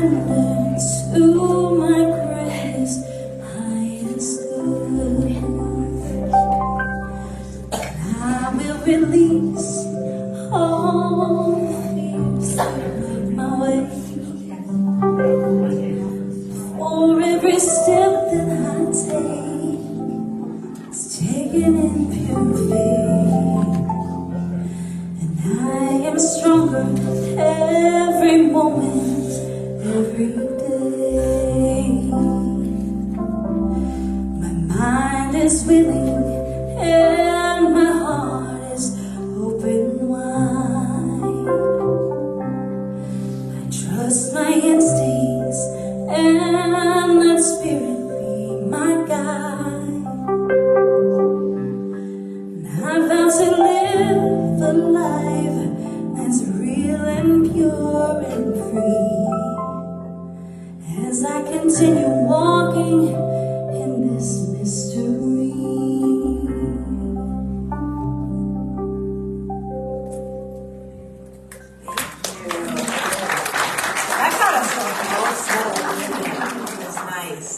surrender to my greatest, highest good. I will release all fears that block my way. For every step that I take is taken in pure faith. And I am stronger every moment, every day. My mind is willing and my heart is open wide. I trust my instincts and let spirit be my guide. And I vow to live a life that's real and pure and free, as I continue walking in this mystery.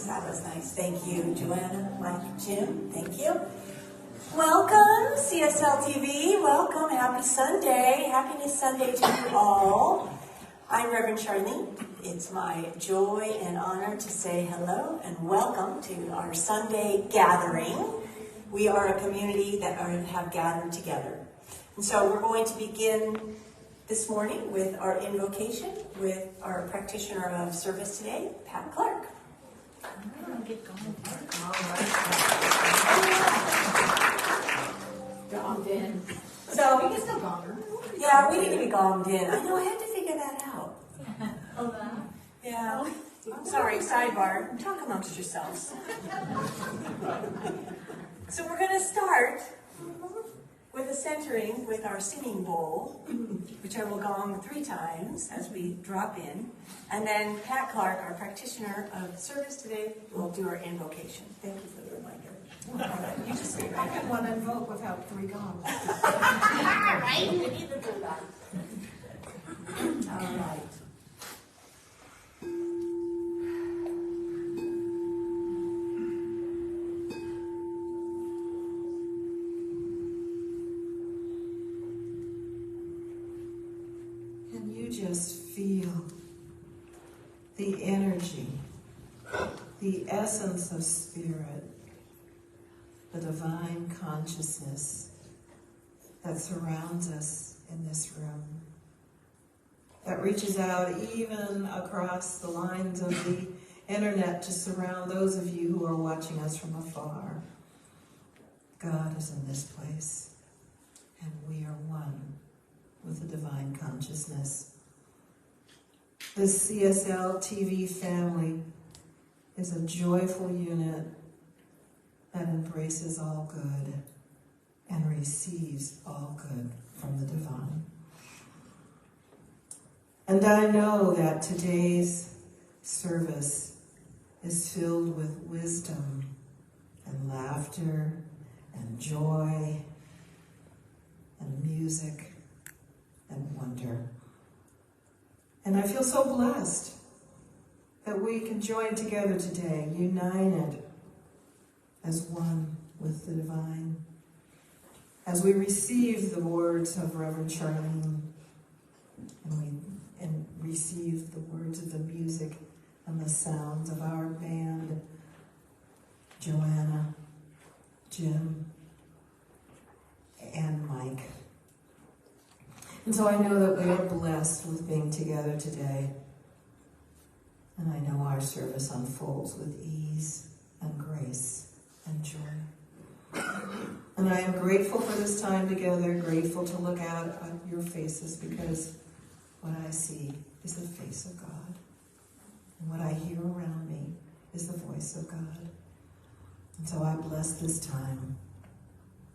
That was nice. Thank you, Joanna, Mike, Jim. Thank you. Welcome, CSL TV. Welcome. Happy Sunday. Happiness Sunday to you all. I'm Reverend Charlene. It's my joy and honor to say hello and welcome to our Sunday gathering. We are a community that have gathered together. And so we're going to begin this morning with our invocation with our practitioner of service today, Pat Clark. Get going. All right. Gonged in. So we can still gong her. Yeah, we need to be gonged in. I know, I had to figure that out. Oh, that? Yeah. I'm sorry, sidebar. Talk amongst yourselves. So we're going to start with a centering with our singing bowl, which I will gong 3 times as we drop in. And then Pat Clark, our practitioner of service today, will do our invocation. Thank you for the reminder. You just say, I could want to invoke without 3 gongs. Right? We need to do that. All right. Can you just feel the energy, the essence of spirit, the divine consciousness that surrounds us in this room, that reaches out even across the lines of the internet to surround those of you who are watching us from afar? God is in this place, and we are one with the divine consciousness. The CSL TV family is a joyful unit that embraces all good and receives all good from the divine. And I know that today's service is filled with wisdom and laughter and joy and music and wonder. And I feel so blessed that we can join together today, united as one with the divine, as we receive the words of Reverend Charlene, and receive the words of the music and the sounds of our band, Joanna, Jim, and Mike. And so I know that we are blessed with being together today. And I know our service unfolds with ease and grace and joy. And I am grateful for this time together, grateful to look out at your faces, because what I see is the face of God. And what I hear around me is the voice of God. And so I bless this time,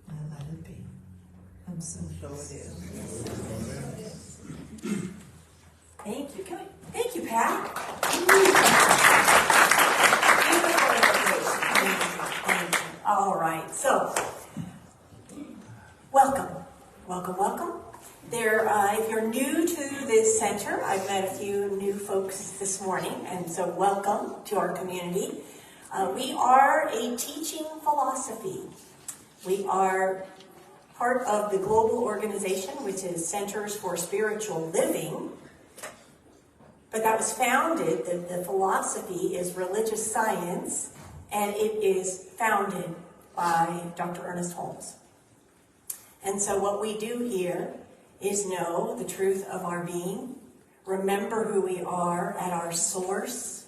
and I let it be. I'm so blessed. Thank you. Thank you, Pat. Thank you. All right. So, welcome. If you're new to this center, I've met a few new folks this morning, and so welcome to our community. We are a teaching philosophy. We are part of the global organization, which is Centers for Spiritual Living. But that was founded, the philosophy is religious science, and it is founded by Dr. Ernest Holmes. And so what we do here is know the truth of our being, remember who we are at our source.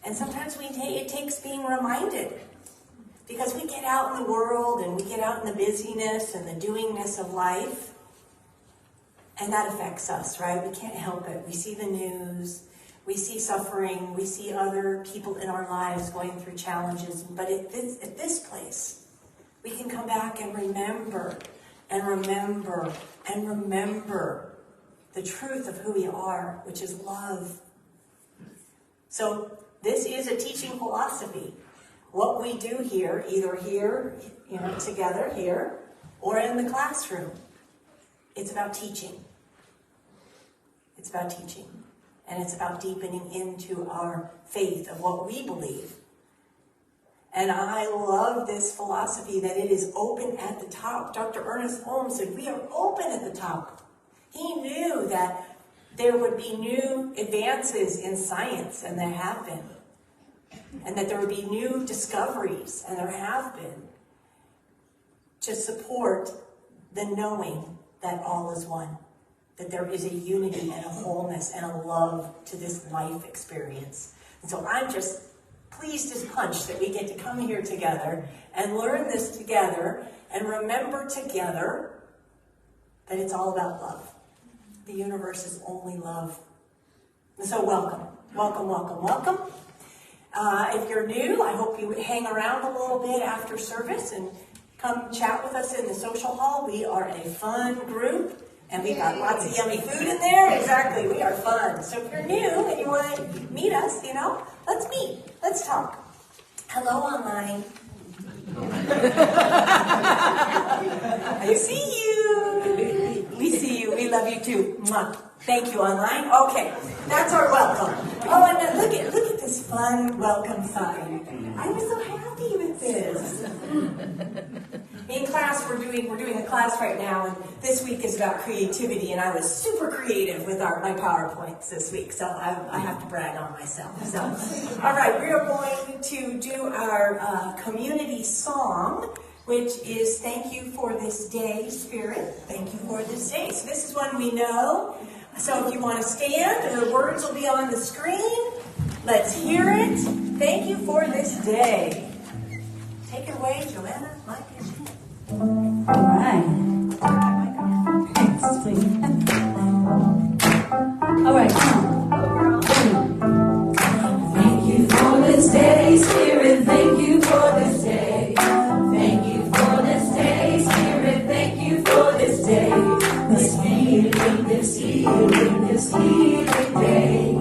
And sometimes it takes being reminded, because we get out in the world and we get out in the busyness and the doingness of life, and that affects us, right? We can't help it. We see the news, we see suffering, we see other people in our lives going through challenges, but at this place, we can come back and remember and remember and remember the truth of who we are, which is love. So this is a teaching philosophy. What we do here, either here, together here, or in the classroom, it's about teaching. It's about teaching. And it's about deepening into our faith of what we believe. And I love this philosophy that it is open at the top. Dr. Ernest Holmes said, we are open at the top. He knew that there would be new advances in science, and there have been. And that there would be new discoveries, and there have been, to support the knowing that all is one. That there is a unity and a wholeness and a love to this life experience. And so I'm just pleased as punch that we get to come here together and learn this together and remember together that it's all about love. The universe is only love. And so welcome, welcome, welcome, welcome. If you're new, I hope you hang around a little bit after service and come chat with us in the social hall. We are a fun group, and we've got lots of yummy food in there. Exactly, we are fun. So if you're new and you want to meet us, let's meet. Let's talk. Hello, online. I see you. We see you. We love you too. Mwah. Thank you, online. Okay, that's our welcome. Oh, and then look at this fun welcome sign. I'm so happy with this. In class, we're doing a class right now, and this week is about creativity, and I was super creative with my PowerPoints this week, so I have to brag on myself. So, all right, we are going to do our community song, which is Thank You for This Day, Spirit. Thank you for this day. So this is one we know. So if you want to stand, the words will be on the screen. Let's hear it. Thank you for this day. Take it away, Joanna. Mike is you. All right. Thanks, please. All right, come on. Thank you for this day, Spirit. Thank you for this day. Thank you for this day, Spirit. Thank you for this day. This healing, this healing, this healing day.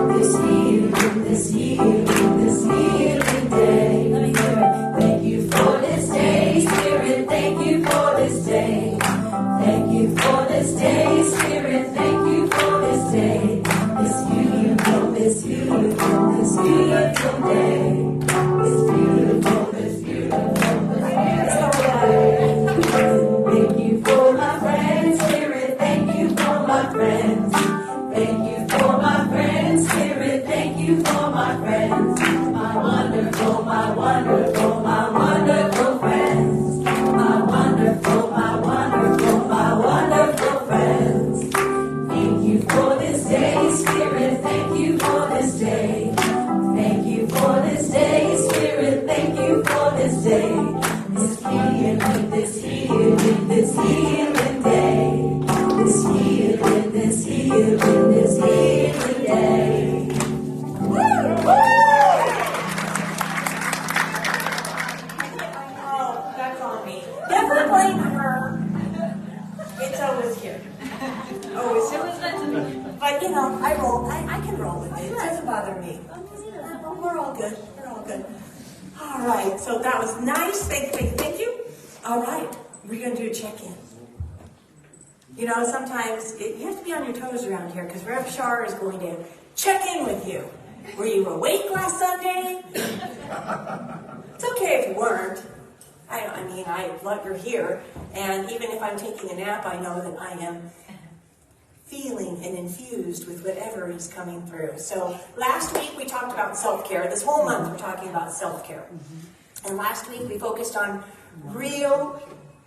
This healing, this healing, this healing day. Let me hear it. Thank you for this day, Spirit. Thank you for this day. Thank you for this day, Spirit. Thank you for this day. This beautiful, this beautiful, this beautiful day. This beautiful, this beautiful, this beautiful day. Thank you for my friends, Spirit. Thank you for my friends. Thank you for my friends, Spirit. Thank you for my friends. My wonderful, my wonderful, my wonderful friends. My wonderful, my wonderful, my wonderful friends. Thank you for this day, Spirit. Thank you for this day. Thank you for this day, Spirit. Thank you for this day. This healing, this healing, this healing day. This healing, this healing, this healing day. Woo! Oh, that's on me. Never blame her. It's always here. Always here. But I can roll with it. It doesn't bother me. We're all good. We're all good. All right. So that was nice. Thank you. All right. We're going to do a check-in. You know, sometimes you have to be on your toes around here because Rev Shar is going to check in with you. Were you awake last Sunday? It's okay if you weren't. I mean, I love you're here, and even if I'm taking a nap, I know that I am feeling and infused with whatever is coming through. So last week we talked about self-care. This whole month we're talking about self-care. And last week we focused on real,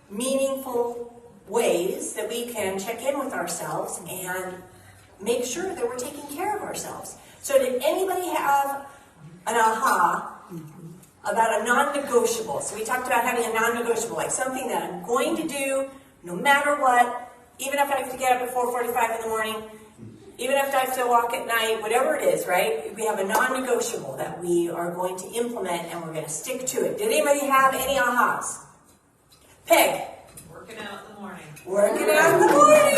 meaningful ways that we can check in with ourselves and make sure that we're taking care of ourselves. So did anybody have an aha about a non-negotiable? So we talked about having a non-negotiable, like something that I'm going to do no matter what, even if I have to get up at 4:45 in the morning, even if I have to walk at night, whatever it is, right? We have a non-negotiable that we are going to implement and we're going to stick to it. Did anybody have any ahas? Peg. Working out in the morning. Working out in the morning.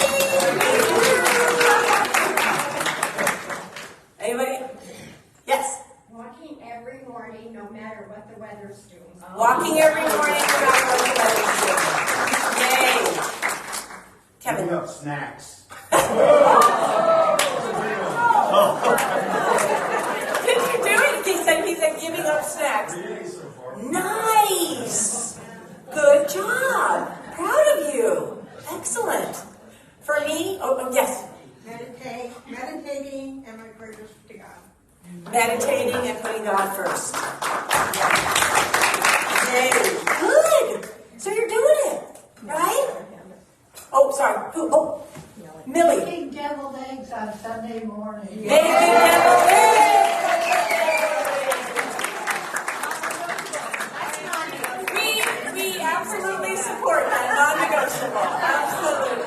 Anybody? Yes. Walking every morning, no matter what the weather's doing. Walking every morning, no matter what the weather's doing. Yay. Kevin. Giving up snacks. Did you do it? He said giving up snacks. Nice. Good job. Proud of you. Excellent. For me, yes. Meditating and my prayers to God. Meditating and putting God first. Yay. Good. So you're doing it, right? Oh, sorry. Who? Oh, Millie. Making deviled eggs on Sunday morning. Making deviled eggs. We absolutely support that. Non-negotiable. Absolutely.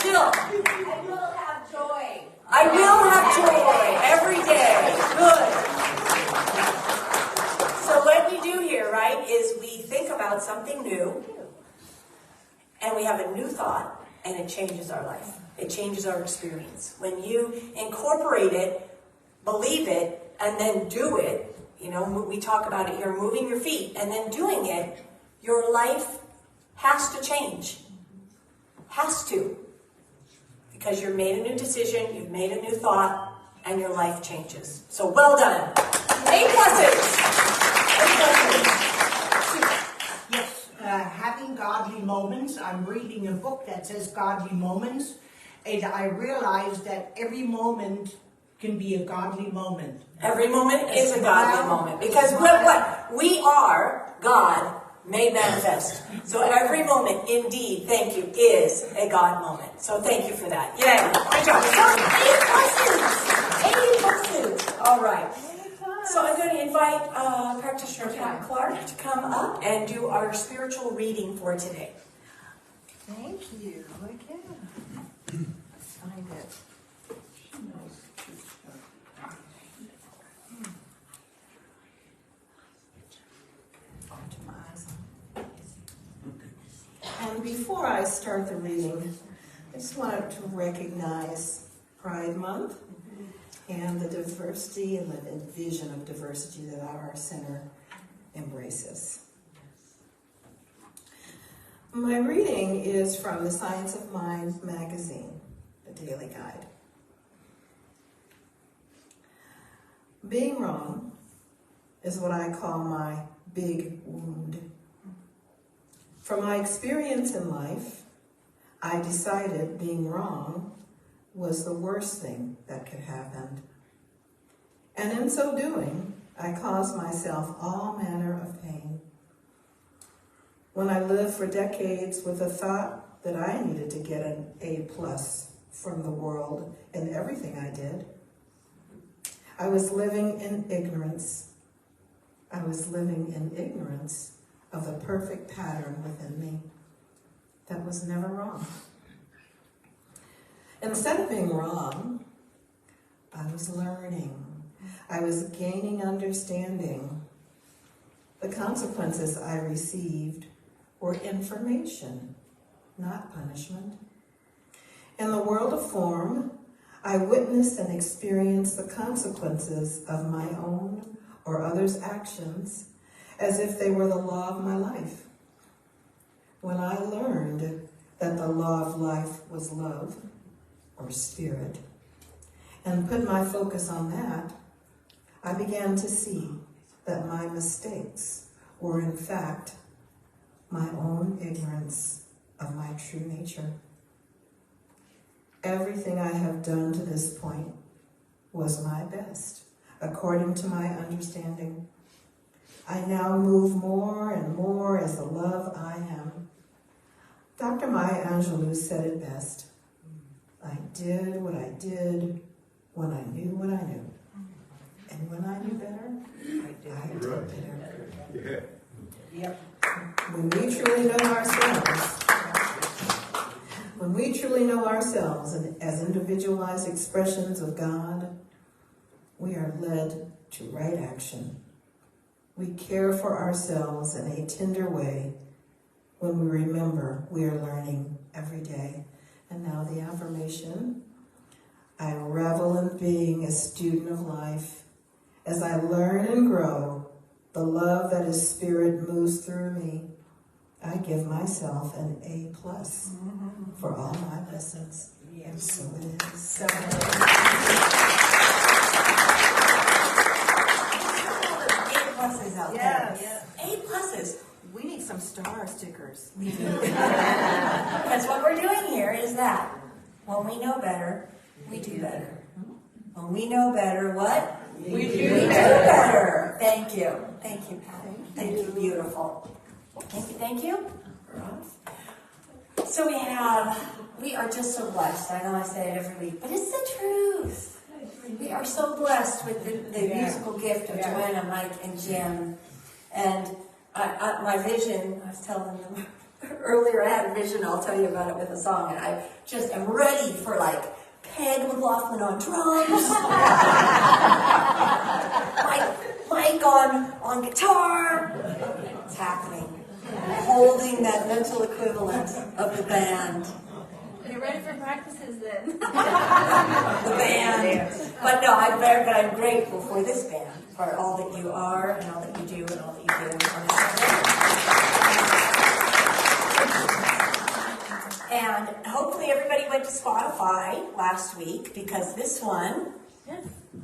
Jill. I will have joy. I will have joy every day. Good. So what we do here, right, is we think about something new, and we have a new thought, and it changes our life. It changes our experience. When you incorporate it, believe it, and then do it, you know, we talk about it here, moving your feet, and then doing it, your life has to change. Has to. Because you've made a new decision, you've made a new thought, and your life changes. So well done. A pluses. Yes, having godly moments. I'm reading a book that says godly moments, and I realized that every moment can be a godly moment. Every moment is a godly moment. Because what? We are God made manifest. So every moment, indeed, thank you, is a God moment. So thank you for that. Yay. Good job. So, A pluses. All right. So I'm going to invite practitioner Pat Clark to come up and do our spiritual reading for today. Thank you again. Let's find it. And before I start the reading, I just wanted to recognize Pride Month and the diversity and the vision of diversity that our center embraces. My reading is from the Science of Mind magazine, the Daily Guide. Being wrong is what I call my big wound. From my experience in life, I decided being wrong was the worst thing that could happen. And in so doing, I caused myself all manner of pain. When I lived for decades with the thought that I needed to get an A+ from the world in everything I did, I was living in ignorance. I was living in ignorance of the perfect pattern within me that was never wrong. Instead of being wrong, I was learning. I was gaining understanding. The consequences I received were information, not punishment. In the world of form, I witnessed and experienced the consequences of my own or others' actions as if they were the law of my life. When I learned that the law of life was love, or spirit, and put my focus on that, I began to see that my mistakes were in fact my own ignorance of my true nature. Everything I have done to this point was my best, according to my understanding. I now move more and more as the love I am. Dr. Maya Angelou said it best. I did what I did when I knew what I knew. And when I knew better, I did better. Yep. When we truly know ourselves and as individualized expressions of God, we are led to right action. We care for ourselves in a tender way when we remember we are learning every day. And now the affirmation. I revel in being a student of life. As I learn and grow, the love that is spirit moves through me. I give myself an A+ for all my lessons. And so it is. A+s out Yes. there. A+s. We need some star stickers. We do. Because what we're doing here is that when we know better, we do better. When we know better, what? We do better. Thank you. Thank you, Patty. Thank you. Beautiful. Thank you. Thank you. So we are just so blessed. I know I say it every week, but it's the truth. We are so blessed with the musical gift of Joanna, Mike, and Jim. And my vision, I was telling them earlier, I had a vision, I'll tell you about it with a song, and I just am ready for like Peg McLaughlin on drums, Mike on guitar. It's happening. Holding that mental equivalent of the band. You're ready for practices then. The band. But no, I'm grateful for this band, for all that you are and all that you do and all that you do on this day. And hopefully everybody went to Spotify last week, because this one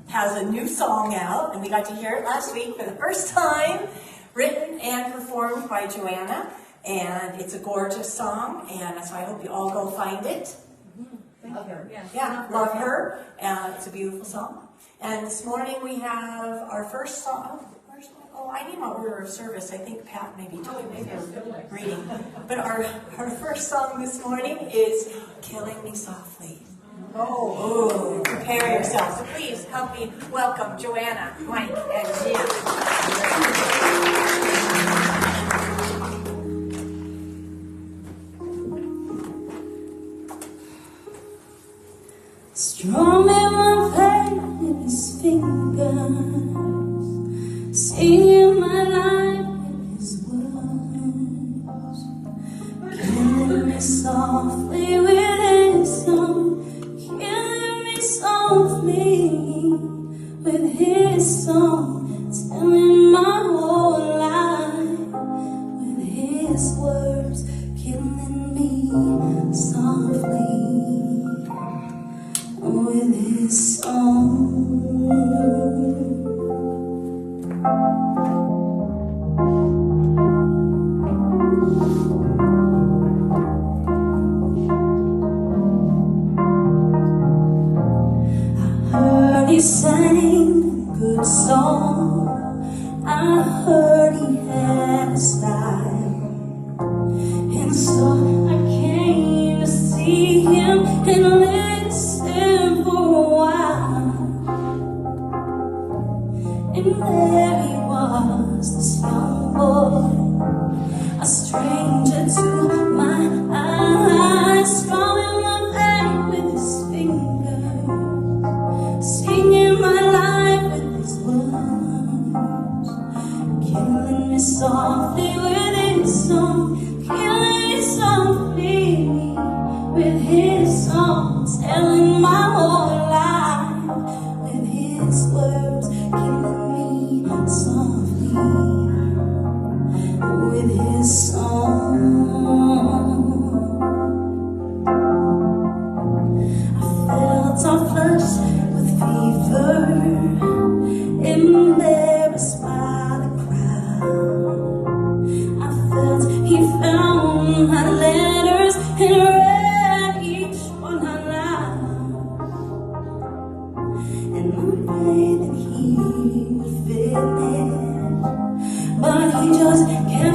has a new song out, and we got to hear it last week for the first time, written and performed by Joanna. And it's a gorgeous song, and so I hope you all go find it. Love her. Yeah, love her. It's a beautiful song. And this morning we have our first song. I need my order of service. I think Pat maybe took it, maybe I'm reading. But our first song this morning is Killing Me Softly. Oh, prepare yourself. So please help me welcome Joanna, Mike, and Jim. Strumming my pain with his fingers, singing my life with his words, killing me softly with his song, killing me softly with his song, telling my whole life with his words, killing me softly with his song. I heard he sang a good song. I heard he had a style, and so I came to see him and listen for a while. And there he was, this young boy, a stranger to my eyes, strumming my pain with his fingers, singing my life with his words, killing me softly with his song, killing me softly with his song, telling my whole life with his words, killing me softly with his song.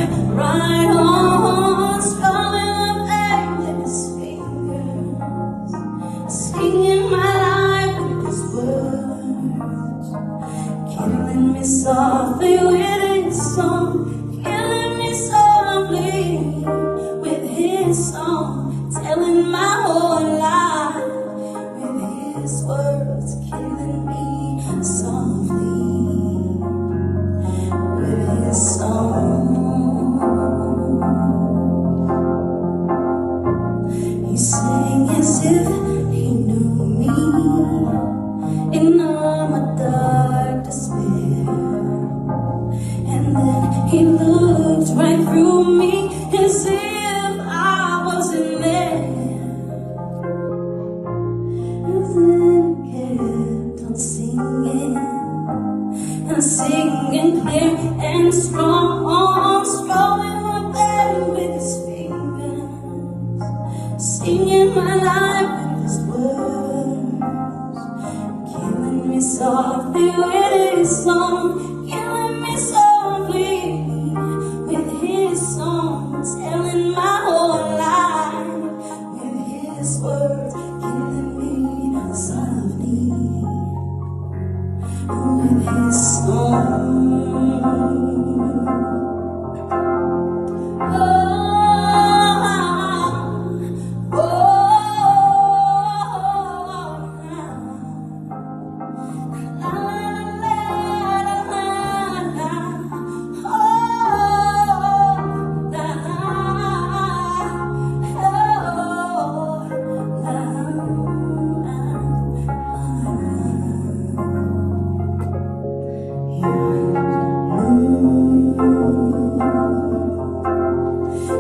right on, strumming the pain with his fingers, singing my life with his words, killing me softly with his song, killing me softly with his song, telling my whole life with his words, killing me softly with his song. He sang as if he knew me in all my dark despair, and then he looked right through me as if I wasn't there. And then kept on singing and singing clear and strong, strumming my pain with his fingers, singing my life with his words, killing me softly with his song, killing me softly with his song, telling my whole life with his words, killing me softly with his song. Oh, oh, la, la, la, la,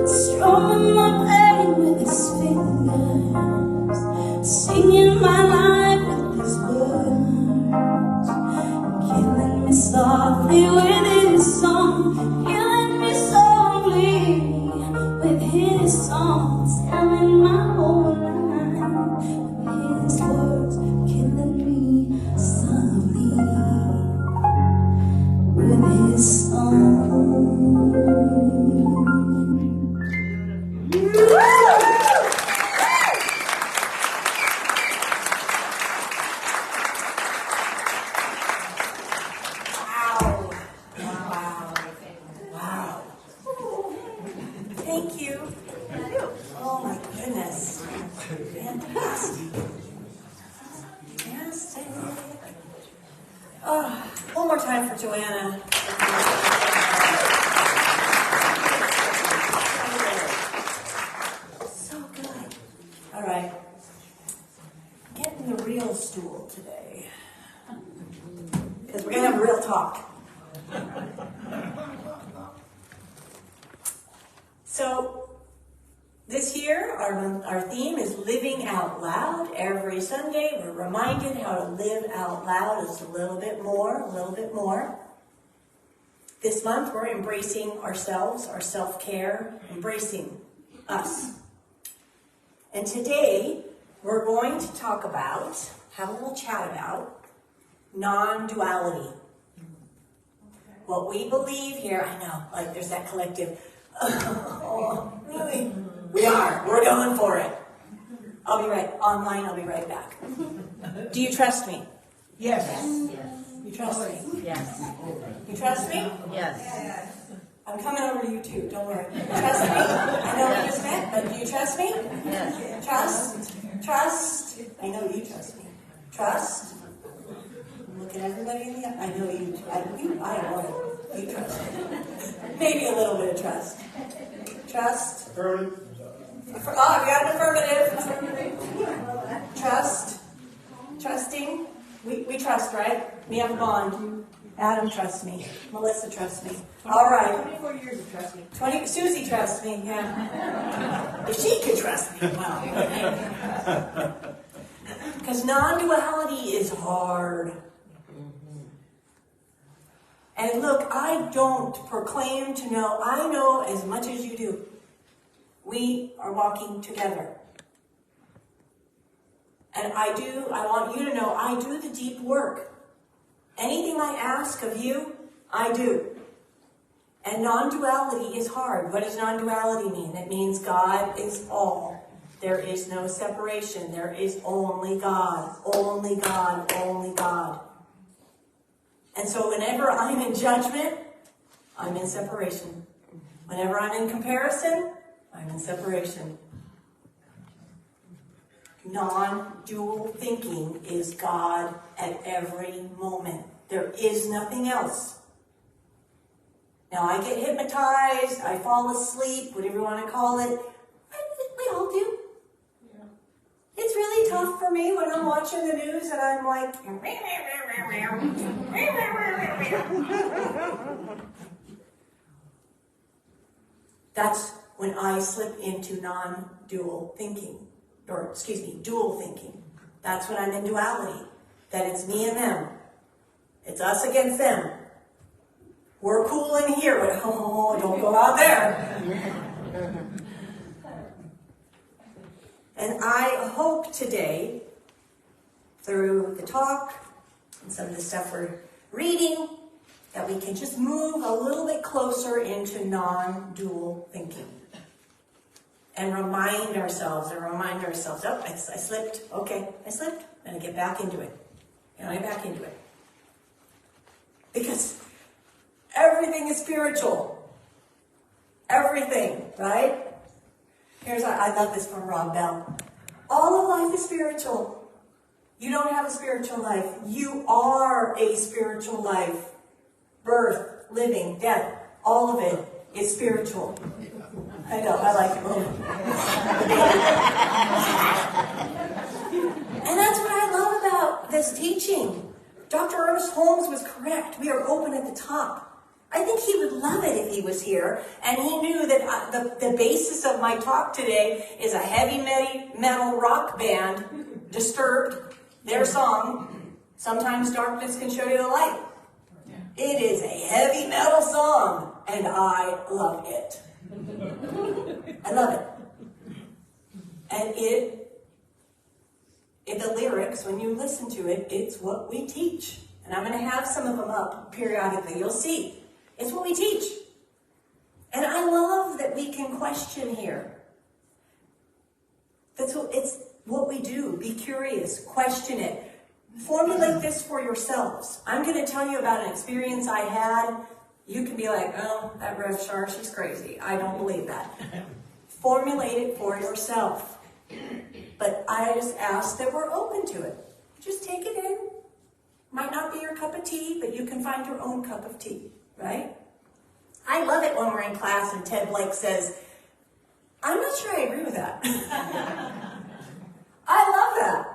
strumming my pain with his fingers, singing my life with his words, killing me softly with his song, killing me softly with his song, telling my whole life with his words, killing me softly with his song. Wow. Thank you. Oh my goodness. Fantastic. Fantastic. Oh, one more time for Joanna. So good. All right. Get in the real stool today. Because we're going to have a real talk. So, this year, our theme is living out loud. Every Sunday, we're reminded how to live out loud is a little bit more, a little bit more. This month, we're embracing ourselves, our self-care, embracing us. And today, we're going to talk about, have a little chat about, non-duality. What we believe here, I know, like there's that collective, oh, really? We are. We're going for it. I'll be right back. Do you trust me? Yes. You trust me? Yes. You trust me? Yes. I'm coming over to you too, don't worry. You trust me? I know we just met, but do you trust me? Yes. Trust. I know you trust me. Trust. Look at everybody in the eye. I know you. I know you trust me. Maybe a little bit of trust. Trust. Affirmative. Oh, we got an affirmative. Trust. Trusting. We trust, right? We have a bond. Adam trusts me. Melissa trusts me. All right. 24 years of trust me. Susie trusts me, yeah. If she could trust me, wow. Because non-duality is hard. And look, I don't proclaim to know. I know as much as you do. We are walking together. And I want you to know, I do the deep work. Anything I ask of you, I do. And non-duality is hard. What does non-duality mean? It means God is all. There is no separation. There is only God. Only God. Only God. And so whenever I'm in judgment, I'm in separation. Whenever I'm in comparison, I'm in separation. Non-dual thinking is God at every moment. There is nothing else. Now, I get hypnotized, I fall asleep, whatever you want to call it. We all do. Yeah. It's really tough for me when I'm watching the news and I'm like, that's when I slip into non-dual thinking. Or, excuse me, dual thinking. That's when I'm in duality. That it's me and them. It's us against them. We're cool in here, but oh, don't go out there. And I hope today, through the talk and some of the stuff we're reading, that we can just move a little bit closer into non-dual thinking. And remind ourselves, oh, I slipped. Okay, I slipped. I'm going to get back into it. And I back into it. Because everything is spiritual. Everything, right? I love this from Rob Bell. All of life is spiritual. You don't have a spiritual life. You are a spiritual life. Birth, living, death, all of it is spiritual. I know, I like it. And that's what I love about this teaching. Dr. Ernest Holmes was correct. We are open at the top. I think he would love it if he was here. And he knew that the basis of my talk today is a heavy metal rock band, Disturbed, their song, Sometimes Darkness Can Show You the Light. It is a heavy metal song, and I love it. I love it. And the lyrics, when you listen to it, it's what we teach. And I'm going to have some of them up periodically. You'll see. It's what we teach. And I love that we can question here. It's what we do. Be curious. Question it. Formulate this for yourselves. I'm going to tell you about an experience I had. You can be like, oh, that Rev Shar, she's crazy. I don't believe that. Formulate it for yourself. But I just ask that we're open to it. Just take it in. Might not be your cup of tea, but you can find your own cup of tea, right? I love it when we're in class and Ted Blake says, I'm not sure I agree with that. I love that.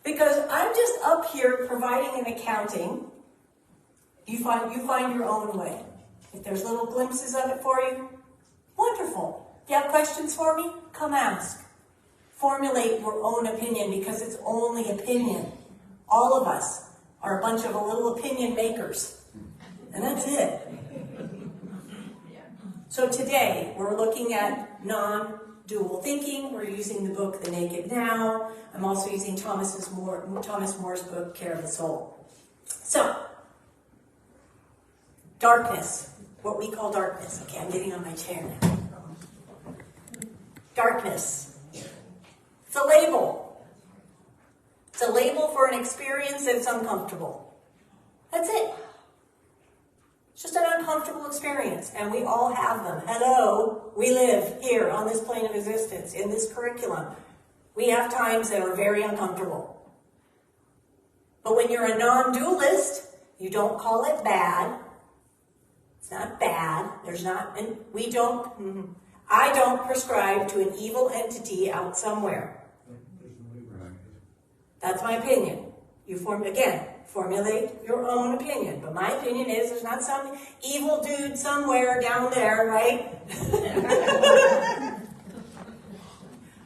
Because I'm just up here providing an accounting. You find your own way. If there's little glimpses of it for you, wonderful. If you have questions for me, come ask. Formulate your own opinion because it's only opinion. All of us are a bunch of little opinion makers. And that's it. So today, we're looking at non-dual thinking. We're using the book The Naked Now. I'm also using Thomas More's book, Care of the Soul. So, darkness, what we call darkness. Okay, I'm getting on my chair now. Darkness. It's a label. It's a label for an experience that's uncomfortable. That's it. It's just an uncomfortable experience, and we all have them. Hello, we live here on this plane of existence, in this curriculum. We have times that are very uncomfortable. But when you're a non-dualist, you don't call it bad. It's not bad. I don't prescribe to an evil entity out somewhere. That's my opinion. Formulate your own opinion. But my opinion is there's not some evil dude somewhere down there, right?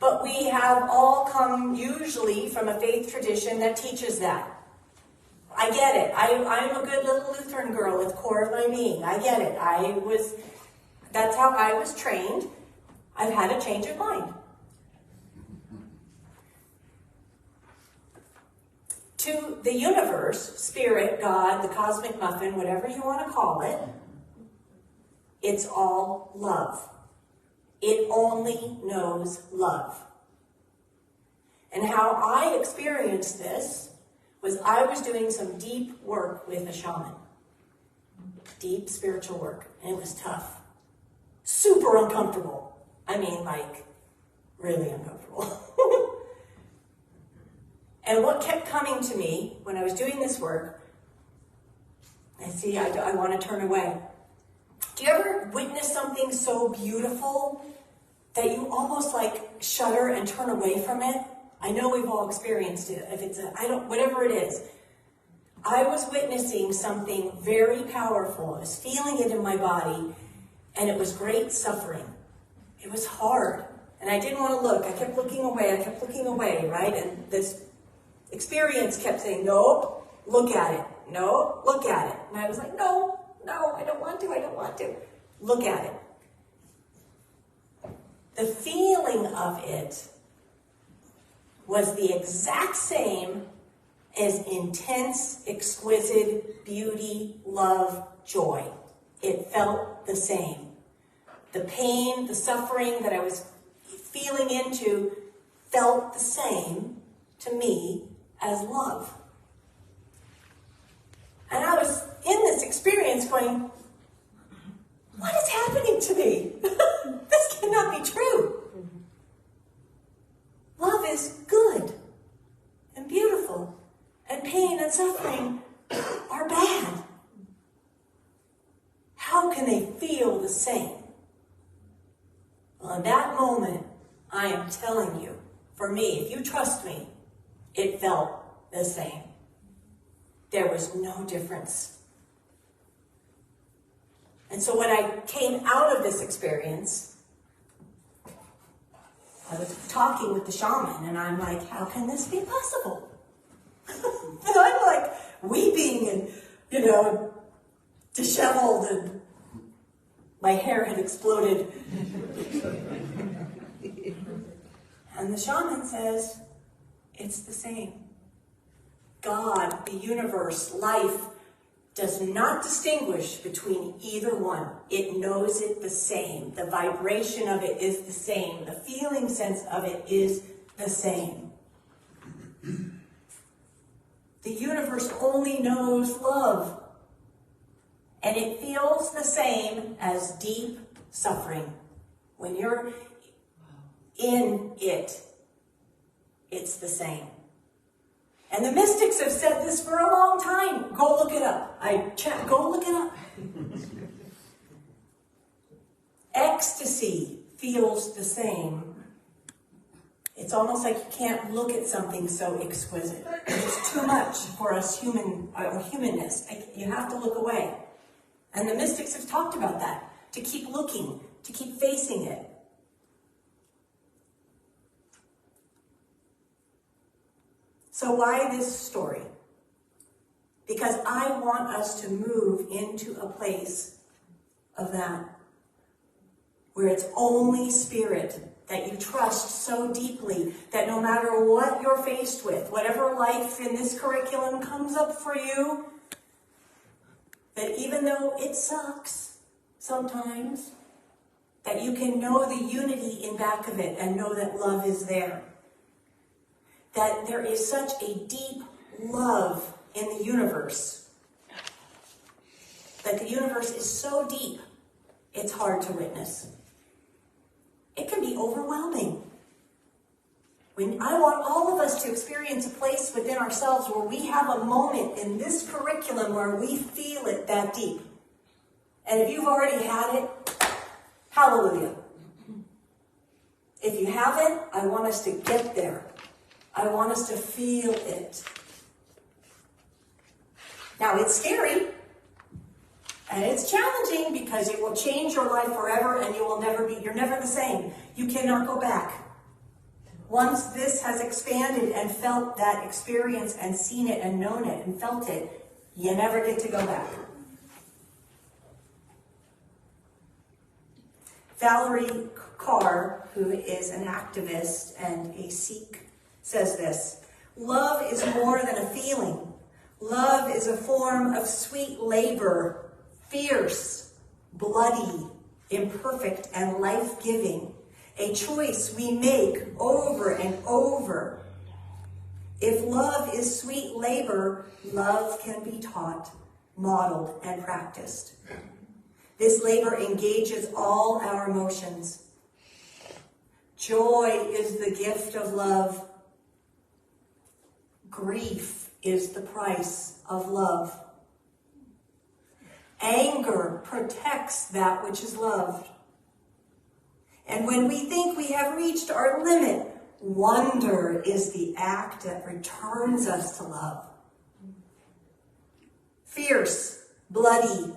But we have all come usually from a faith tradition that teaches that. I get it. I'm a good little Lutheran girl with core of my being. I get it. That's how I was trained. I've had a change of mind. To the universe, spirit, God, the cosmic muffin, whatever you want to call it, It's all love. It only knows love. And how I experienced this was I was doing some deep work with a shaman. Deep spiritual work. And it was tough. Super uncomfortable. I mean, like, really uncomfortable. And what kept coming to me when I was doing this work, I want to turn away. Do you ever witness something so beautiful that you almost like shudder and turn away from it? I know we've all experienced it. If it's whatever it is. I was witnessing something very powerful. I was feeling it in my body, and it was great suffering. It was hard, and I didn't want to look. I kept looking away, right? And this experience kept saying, no, look at it. No, look at it. And I was like, no, I don't want to. Look at it. The feeling of it was the exact same as intense, exquisite beauty, love, joy. It felt the same. The pain, the suffering that I was feeling into felt the same to me as love. And I was in this experience going, what is happening to me? This cannot be true. Love is good and beautiful, and pain and suffering are bad. How can they feel the same? Well, in that moment, I am telling you, for me, if you trust me, it felt the same. There was no difference. And so when I came out of this experience, I was talking with the shaman, and I'm like, how can this be possible? And I'm like weeping and, disheveled, and my hair had exploded. And the shaman says, it's the same. God, the universe, life, does not distinguish between either one. It knows it the same. The vibration of it is the same. The feeling sense of it is the same. The universe only knows love. And it feels the same as deep suffering. When you're in it, it's the same. And the mystics have said this for a long time. Go look it up. Go look it up. Ecstasy feels the same. It's almost like you can't look at something so exquisite. It's too much for us humanness. You have to look away. And the mystics have talked about that. To keep looking, to keep facing it. So why this story? Because I want us to move into a place of that, where it's only spirit, that you trust so deeply that no matter what you're faced with, whatever life in this curriculum comes up for you, that even though it sucks sometimes, that you can know the unity in back of it and know that love is there. That there is such a deep love in the universe. That the universe is so deep, it's hard to witness. It can be overwhelming. I want all of us to experience a place within ourselves where we have a moment in this curriculum where we feel it that deep. And if you've already had it, hallelujah. If you haven't, I want us to get there. I want us to feel it. Now, it's scary, and it's challenging because it will change your life forever, and you're never the same. You cannot go back. Once this has expanded and felt that experience and seen it and known it and felt it, you never get to go back. Valerie Carr, who is an activist and a Sikh, says this: love is more than a feeling. Love is a form of sweet labor, fierce, bloody, imperfect, and life-giving. A choice we make over and over. If love is sweet labor, love can be taught, modeled, and practiced. This labor engages all our emotions. Joy is the gift of love. Grief is the price of love. Anger protects that which is loved. And when we think we have reached our limit, wonder is the act that returns us to love. Fierce, bloody.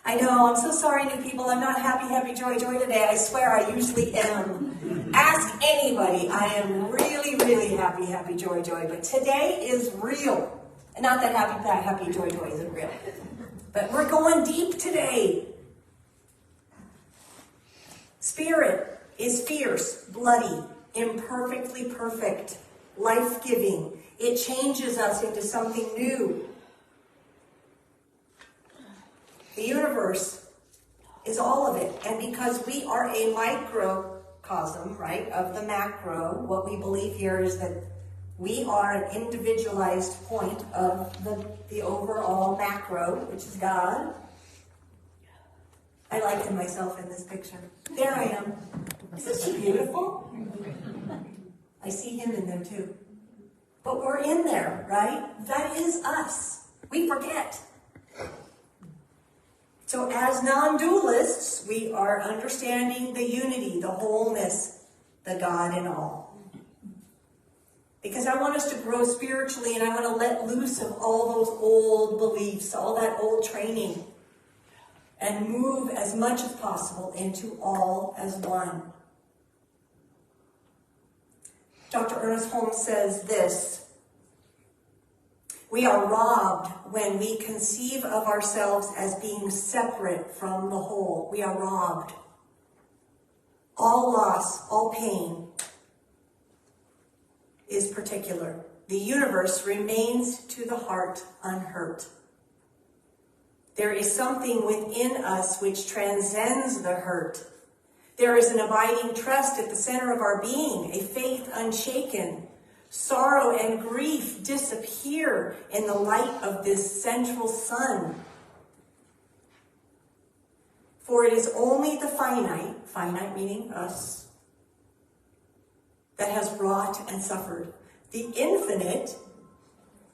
I know, I'm so sorry, new people. I'm not happy, joy today. I swear I usually am. Ask anybody. I am really, really happy, joy. But today is real. And not that happy, joy isn't real. But we're going deep today. Spirit is fierce, bloody, imperfectly perfect, life-giving. It changes us into something new. The universe is all of it. And because we are a microcosm, right, of the macro, what we believe here is that we are an individualized point of the overall macro, which is God. I liken myself in this picture. There I am. Isn't she beautiful? I see him in there too. But we're in there, right? That is us. We forget. So as non-dualists, we are understanding the unity, the wholeness, the God in all. Because I want us to grow spiritually, and I want to let loose of all those old beliefs, all that old training, and move as much as possible into all as one. Dr. Ernest Holmes says this: we are robbed when we conceive of ourselves as being separate from the whole. We are robbed. All loss, all pain is particular. The universe remains to the heart unhurt. There is something within us which transcends the hurt. There is an abiding trust at the center of our being, a faith unshaken. Sorrow and grief disappear in the light of this central sun. For it is only the finite meaning us, that has wrought and suffered. The infinite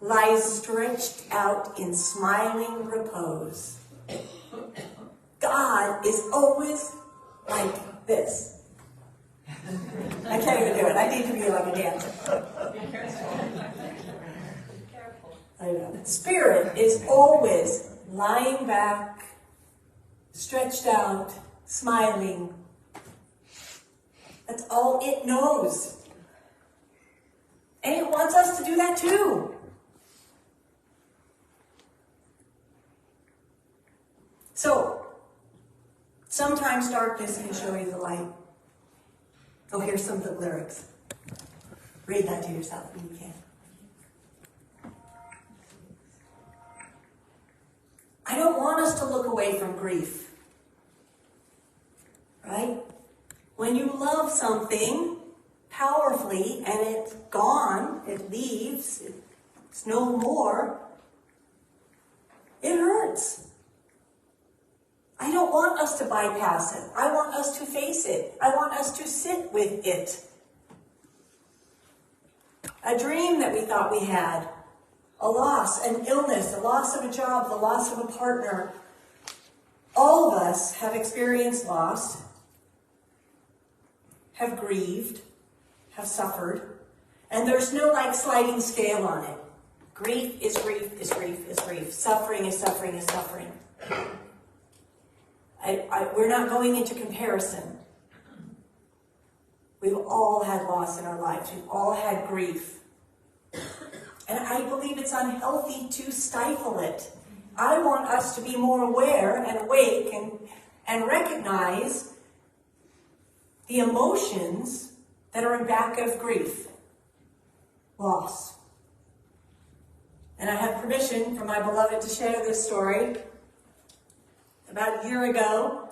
lies stretched out in smiling repose. God is always like this. I can't even do it. I need to be like a dancer. I know. Spirit is always lying back, stretched out, smiling. That's all it knows. And it wants us to do that too. So, sometimes darkness can show you the light. Oh, here's some of the lyrics. Read that to yourself when you can. I don't want us to look away from grief. Right? When you love something powerfully and it's gone, it leaves, it's no more, it hurts. I don't want us to bypass it. I want us to face it. I want us to sit with it. A dream that we thought we had, a loss, an illness, the loss of a job, the loss of a partner. All of us have experienced loss, have grieved, have suffered, and there's no sliding scale on it. Grief is grief is grief is grief. Suffering is suffering is suffering. We're not going into comparison. We've all had loss in our lives. We've all had grief. And I believe it's unhealthy to stifle it. I want us to be more aware and awake and recognize the emotions that are in back of grief. Loss. And I have permission from my beloved to share this story. About a year ago,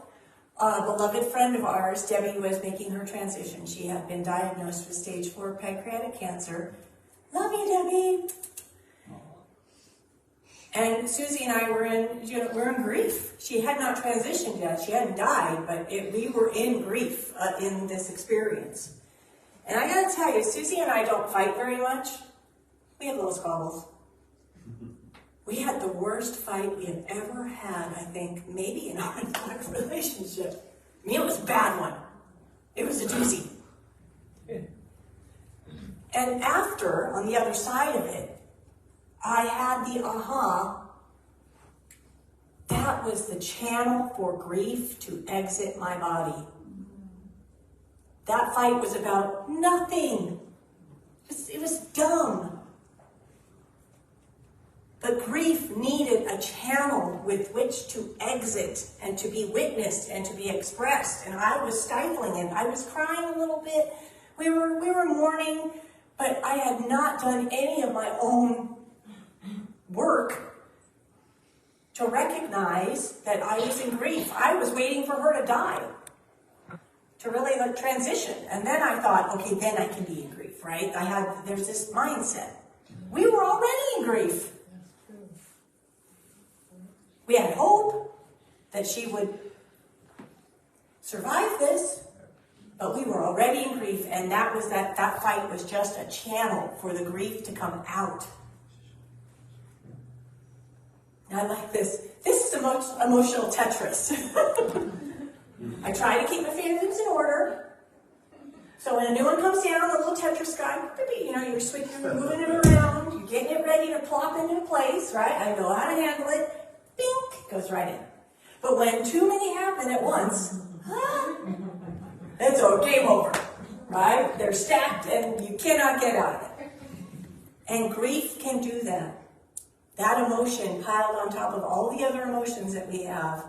a beloved friend of ours, Debbie, was making her transition. She had been diagnosed with stage 4 pancreatic cancer. Love you, Debbie. And Susie and I were in grief. She had not transitioned yet. She hadn't died, but we were in grief in this experience. And I gotta tell you, Susie and I don't fight very much. We have little squabbles. We had the worst fight we have ever had, I think, maybe in our entire relationship. I mean, it was a bad one. It was a doozy. And after, on the other side of it, I had the aha. That was the channel for grief to exit my body. That fight was about nothing. It was dumb. But grief needed a channel with which to exit and to be witnessed and to be expressed. And I was stifling it. I was crying a little bit. We were mourning, but I had not done any of my own work to recognize that I was in grief. I was waiting for her to die, to really transition. And then I thought, okay, then I can be in grief, right? There's this mindset. We were already in grief. We had hope that she would survive this, but we were already in grief, and that fight was just a channel for the grief to come out. I like this. This is emotional Tetris. I try to keep my feelings in order. So when a new one comes down, the little Tetris guy, you're switching, you're moving it around, you're getting it ready to plop into place, right? I know how to handle it. Bink, goes right in. But when too many happen at once, it's a game over, right? They're stacked and you cannot get out of it. And grief can do that. That emotion piled on top of all the other emotions that we have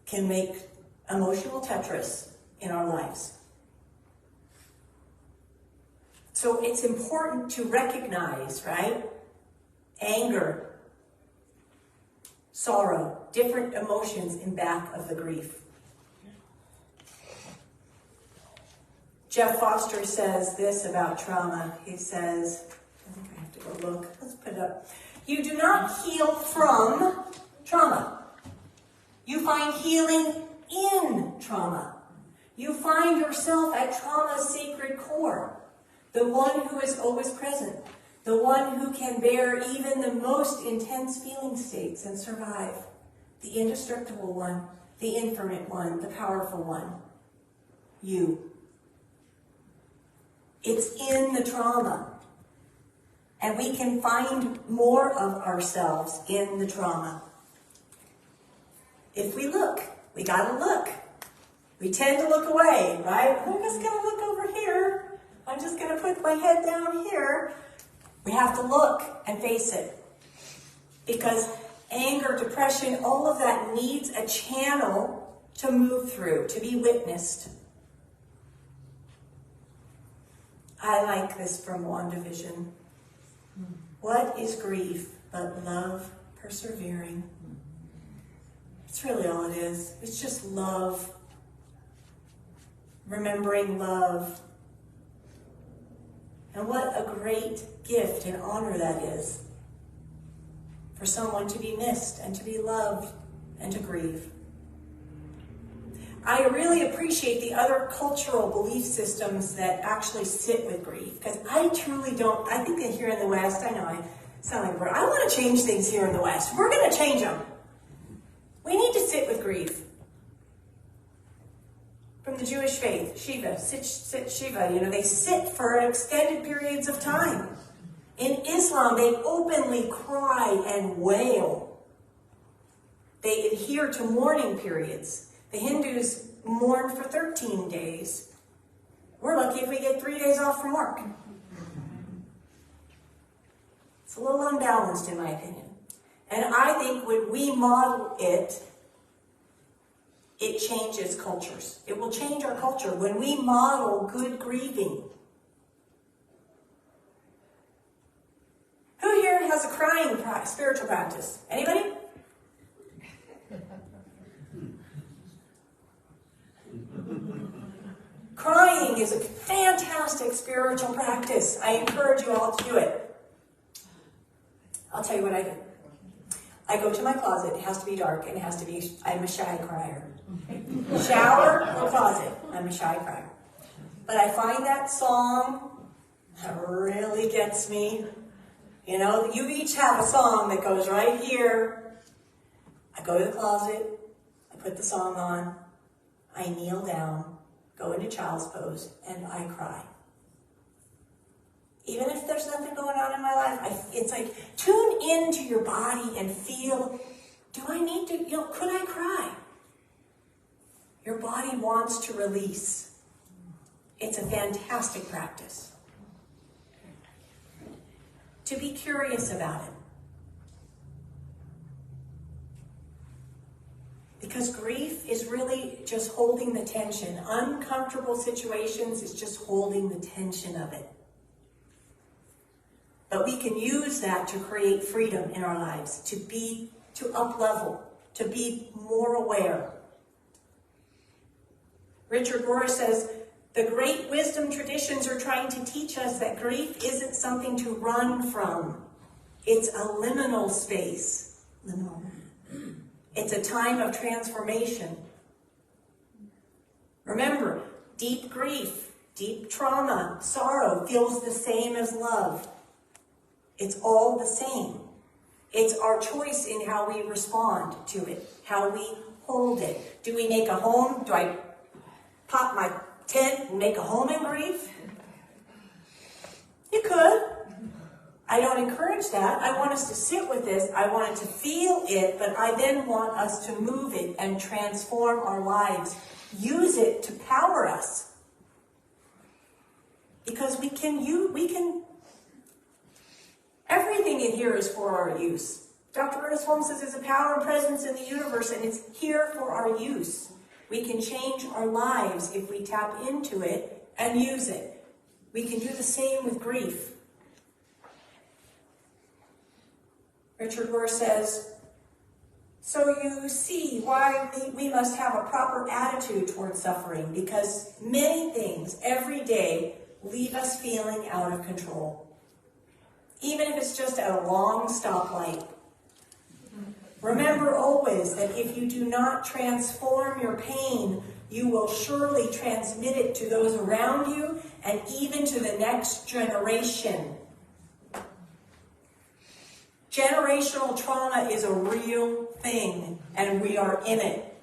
can make emotional Tetris in our lives. So it's important to recognize, right? Anger, sorrow, different emotions in back of the grief. Jeff Foster says this about trauma. He says, I think I have to go look. Let's put it up. You do not heal from trauma. You find healing in trauma. You find yourself at trauma's sacred core, the one who is always present, the one who can bear even the most intense feeling states and survive, the indestructible one, the infinite one, the powerful one, you. It's in the trauma. And we can find more of ourselves in the trauma. If we look, we gotta look. We tend to look away, right? I'm just gonna look over here. I'm just gonna put my head down here. We have to look and face it. Because anger, depression, all of that needs a channel to move through, to be witnessed. I like this from WandaVision. What is grief but love persevering? It's really all it is. It's just love. Remembering love. And what a great gift and honor that is. For someone to be missed and to be loved and to grieve. I really appreciate the other cultural belief systems that actually sit with grief, because I truly don't. I think that here in the West, I know I sound like I want to change things here in the West. We're going to change them. We need to sit with grief. From the Jewish faith, Shiva, sit Shiva, they sit for extended periods of time. In Islam, they openly cry and wail. They adhere to mourning periods. The Hindus mourn for 13 days. We're lucky if we get 3 days off from work. It's a little unbalanced in my opinion. And I think when we model it, it changes cultures. It will change our culture when we model good grieving. Who here has a crying spiritual practice? Anybody? crying is a fantastic spiritual practice. I encourage you all to do it. I'll tell you what I do. I go to my closet. It has to be dark, and I'm a shy crier. Shower or closet, I'm a shy crier. But I find that song that really gets me. You know, you each have a song that goes right here. I go to the closet, I put the song on, I kneel down, go into child's pose, and I cry. Even if there's nothing going on in my life, it's like, tune into your body and feel, do I need to, could I cry? Your body wants to release. It's a fantastic practice. To be curious about it. Because grief is really just holding the tension. Uncomfortable situations is just holding the tension of it. But we can use that to create freedom in our lives, to up level, to be more aware. Richard Rohr says, the great wisdom traditions are trying to teach us that grief isn't something to run from. It's a liminal space. Liminal. It's a time of transformation. Remember, deep grief, deep trauma, sorrow feels the same as love. It's all the same. It's our choice in how we respond to it, how we hold it. Do we make a home? Do I pop my tent and make a home in grief? You could. I don't encourage that. I want us to sit with this. I want it to feel it, but I then want us to move it and transform our lives. Use it to power us. Because we can, everything in here is for our use. Dr. Ernest Holmes says there's a power and presence in the universe, and it's here for our use. We can change our lives if we tap into it and use it. We can do the same with grief. Richard Rohr says, so you see why we must have a proper attitude towards suffering, because many things every day leave us feeling out of control. Even if it's just at a long stoplight. Remember always that if you do not transform your pain, you will surely transmit it to those around you and even to the next generation. Generational trauma is a real thing, and we are in it.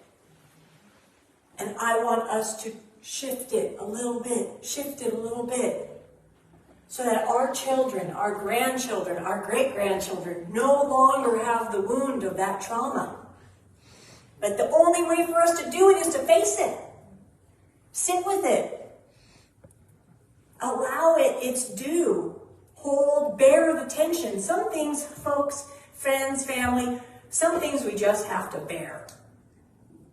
And I want us to shift it a little bit, so that our children, our grandchildren, our great-grandchildren no longer have the wound of that trauma. But the only way for us to do it is to face it. Sit with it. Allow it its due. Bear the tension. Some things, folks, friends, family, some things we just have to bear.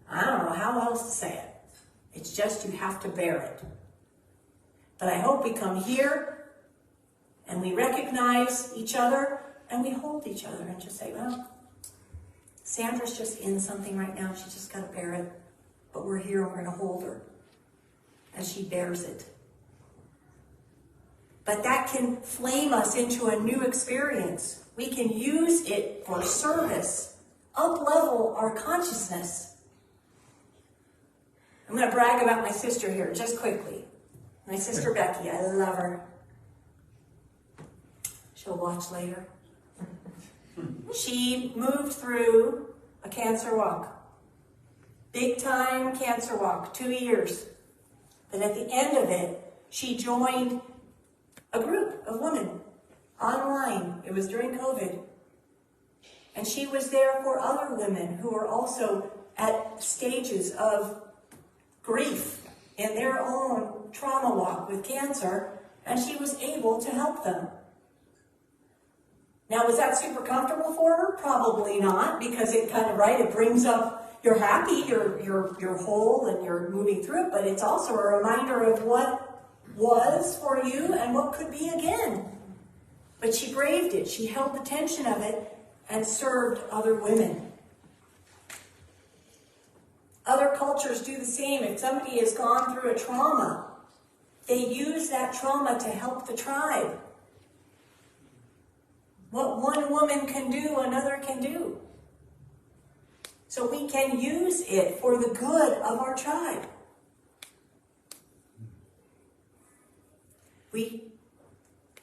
I don't know how else to say it. It's just you have to bear it. But I hope we come here and we recognize each other and we hold each other and just say, well, Sandra's just in something right now. She's just got to bear it. But we're here and we're going to hold her as she bears it. But that can flame us into a new experience. We can use it for service, up-level our consciousness. I'm going to brag about my sister here just quickly. My sister Becky, I love her. She'll watch later. She moved through a cancer walk. Big time cancer walk, 2 years. But at the end of it, she joined a group of women online. It was during COVID. And she was there for other women who were also at stages of grief in their own trauma walk with cancer, and she was able to help them. Now, was that super comfortable for her? Probably not, because it kind of, it brings up, you're happy, you're whole, and you're moving through it, but it's also a reminder of what was for you and what could be again. But she braved it. She held the tension of it and served other women. Other cultures do the same. If somebody has gone through a trauma, They use that trauma to help the tribe. What one woman can do, another can do. So we can use it for the good of our tribe. We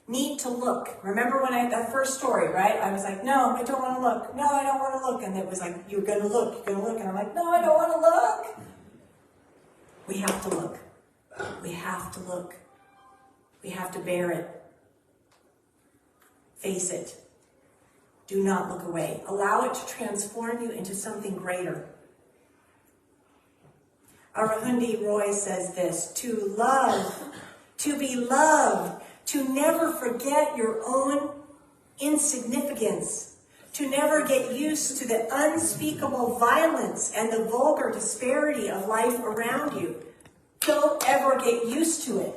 need to look. Remember when that first story, right? I was like, no, I don't want to look. No, I don't want to look. And it was like, you're going to look, you're going to look. And I'm like, no, I don't want to look. We have to look. We have to look. We have to bear it. Face it. Do not look away. Allow it to transform you into something greater. Arahundi Roy says this, to love, to be loved, to never forget your own insignificance, to never get used to the unspeakable violence and the vulgar disparity of life around you. Don't ever get used to it.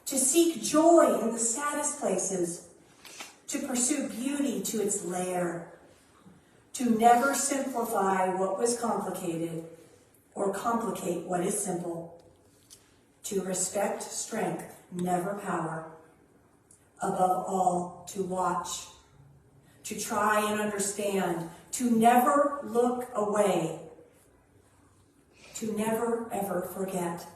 To seek joy in the saddest places, to pursue beauty to its lair, to never simplify what was complicated or complicate what is simple, to respect strength, never power, above all, to watch, to try and understand, to never look away, to never ever forget.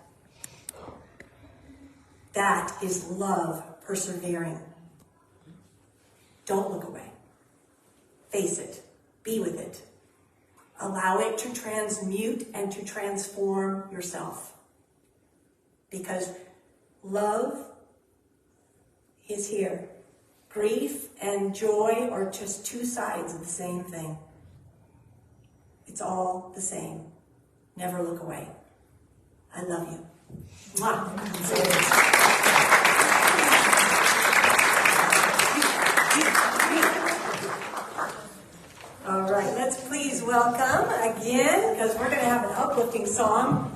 That is love persevering. Don't look away. Face it. Be with it. Allow it to transmute and to transform yourself. Because love is here. Grief and joy are just two sides of the same thing. It's all the same. Never look away. I love you. Mwah. All right, let's please welcome again, because we're going to have an uplifting song.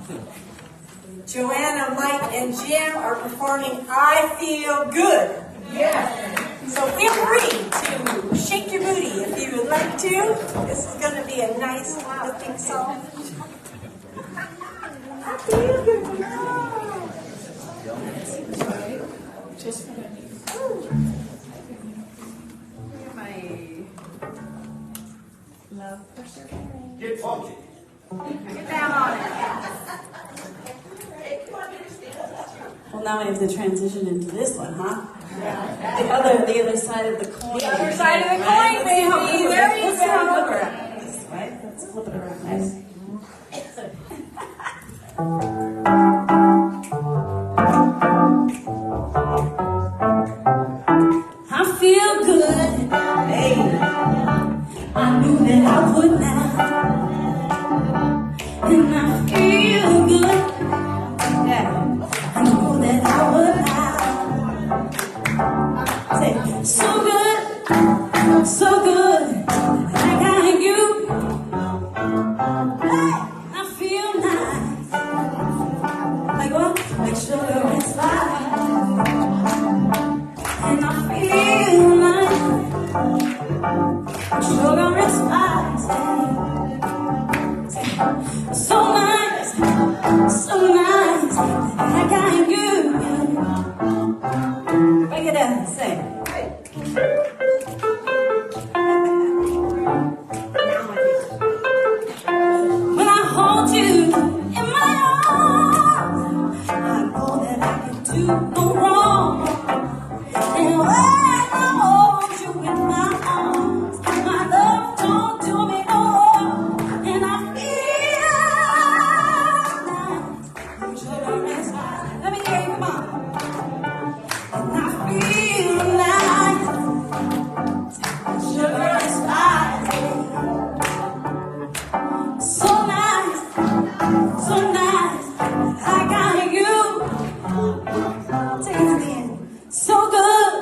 Joanna, Mike, and Jim are performing I Feel Good. Yes. So feel free to shake your booty if you would like to. This is going to be a nice uplifting song. I feel good. Just my love persevering. Get funky. Get down on it. Well, now we have to transition into this one, huh? The other side of the coin. The other side of the coin, baby. There you Let's flip it go. around. Right? Let's flip it around. Nice. I feel good, hey. I knew that I would now, and I feel good, yeah. I know that I would now. Say, so good, so good. I got you. Hey, I feel nice, like what? Like sugar and spice. And I feel like sugar and spice. So nice, so nice. I got you. Break it down, say. When I hold you in my arms, I know that I can do no wrong. And when I hold you in my arms, my love don't do me no harm. And I feel nice, sugar and spice. Let me hear you, come on. And I feel nice, sugar and spice. So nice, so nice. I got you. Take it to the end. So good,